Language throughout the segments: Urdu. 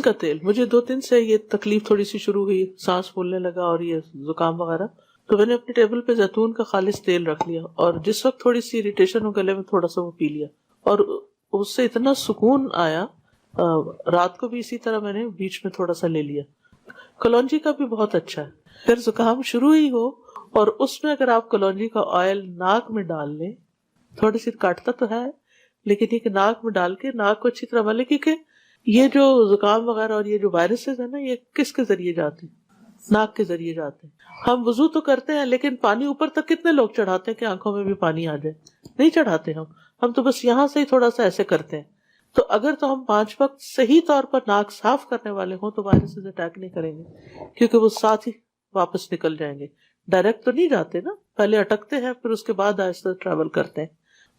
کا تیل، مجھے 2 دن سے یہ تکلیف تھوڑی سی شروع ہوئی، سانس پھولنے لگا اور یہ زکام وغیرہ، تو میں نے اپنے ٹیبل پہ زیتون کا خالص تیل رکھ لیا، اور جس وقت تھوڑی سی اریٹیشن ہو گلے میں تھوڑا سا وہ پی لیا، اور اس سے اتنا سکون آیا. رات کو بھی اسی طرح میں نے بیچ میں تھوڑا سا لے لیا. کلونجی کا بھی بہت اچھا ہے. اگر زکام شروع ہی ہو اور اس میں اگر آپ کلونجی کا آئل ناک میں ڈال لیں، تھوڑی سی کاٹتا تو ہے لیکن یہ کہ ناک میں ڈال کے ناک کو اچھی طرح ملے، کیونکہ یہ جو زکام وغیرہ اور یہ جو وائرسز ہیں نا، یہ کس کے ذریعے جاتے ہیں؟ ناک کے ذریعے جاتے ہیں. ہم وضو تو کرتے ہیں لیکن پانی اوپر تک کتنے لوگ چڑھاتے ہیں کہ آنکھوں میں بھی پانی آ جائے؟ نہیں چڑھاتے. ہم تو بس یہاں سے ہی تھوڑا سا ایسے کرتے ہیں. تو اگر تو ہم 5 وقت صحیح طور پر ناک صاف کرنے والے ہوں تو وائرسز اٹیک نہیں کریں گے، کیونکہ وہ ساتھ ہی واپس نکل جائیں گے. ڈائریکٹ تو نہیں جاتے نا، پہلے اٹکتے ہیں پھر اس کے بعد آہستہ ٹریول کرتے ہیں.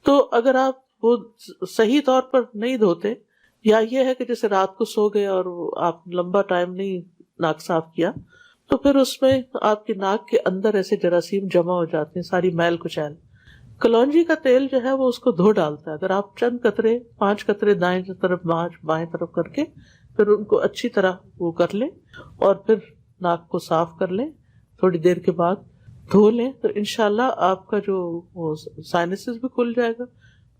تو اگر آپ وہ صحیح طور پر نہیں دھوتے، یا یہ ہے کہ جیسے رات کو سو گئے اور آپ لمبا ٹائم نہیں ناک صاف کیا، تو پھر اس میں آپ کی ناک کے اندر ایسے جراثیم جمع ہو جاتے ہیں، ساری میل کچیل. کلونجی کا تیل جو ہے وہ اس کو دھو ڈالتا ہے. اگر آپ چند قطرے، 5 قطرے دائیں طرف 5 بائیں طرف کر کے پھر ان کو اچھی طرح وہ کر لیں اور پھر ناک کو صاف کر لیں، تھوڑی دیر کے بعد دھو لیں، تو انشاءاللہ آپ کا جو سائنسز بھی کھل جائے گا.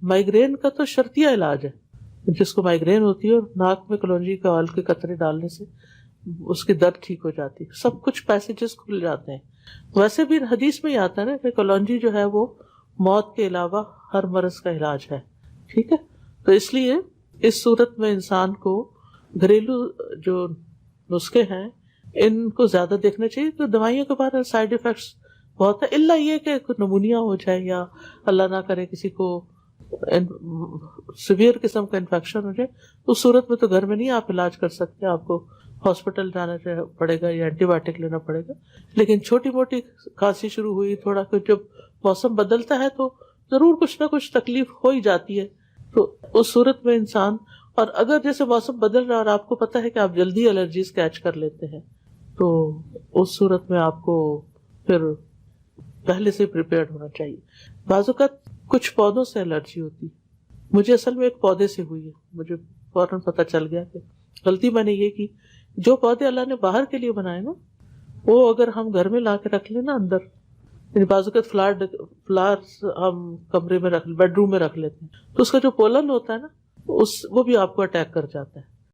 مائگرین کا تو شرطیہ علاج ہے، جس کو مائگرین ہوتی ہے اور ناک میں کلونجی کا آئل کے قطرے ڈالنے سے اس کی درد ٹھیک ہو جاتی ہے. سب کچھ پیسیجز کھل جاتے ہیں. ویسے بھی حدیث میں ہی آتا ہے نا کہ کلونجی جو ہے وہ موت کے علاوہ ہر مرض کا علاج ہے. ٹھیک ہے، تو اس لیے اس صورت میں انسان کو گھریلو جو نسخے ہیں ان کو زیادہ دیکھنا چاہیے. تو دوائیوں کے بارے میں سائیڈ ایفیکٹس بہت ہے، الا یہ کہ نمونیا ہو جائے یا اللہ نہ کرے کسی کو سیویئر قسم کا انفیکشن ہو جائے، اس صورت میں تو گھر میں نہیں آپ علاج کر سکتے، آپ کو ہاسپٹل جانا پڑے گا یا اینٹی بایوٹک لینا پڑے گا. لیکن چھوٹی موٹی کھانسی شروع ہوئی، تھوڑا کہ جب موسم بدلتا ہے تو ضرور کچھ نہ کچھ تکلیف ہو ہی جاتی ہے. تو اس صورت میں انسان، اور اگر جیسے موسم بدل رہا اور آپ کو پتا ہے کہ آپ جلدی الرجیز کیچ کر لیتے ہیں، تو اس صورت میں آپ کو پھر پہلے سے پریپیئرڈ ہونا چاہیے. بعض اوقات کچھ پودوں سے الرجی ہوتی ہے. مجھے اصل میں ایک پودے سے ہوئی ہے، مجھے فوراً پتا چل گیا کہ غلطی میں نے یہ کی. جو پودے اللہ نے باہر کے لیے بنائے نا، وہ اگر ہم گھر میں لا کے رکھ لیں نا اندر، یعنی بعض اوقات فلاورز ہم کمرے میں بیڈ روم میں رکھ لیتے ہیں، تو اس کا جو پولن ہوتا ہے نا وہ بھی آپ کو اٹیک کر جاتا ہے.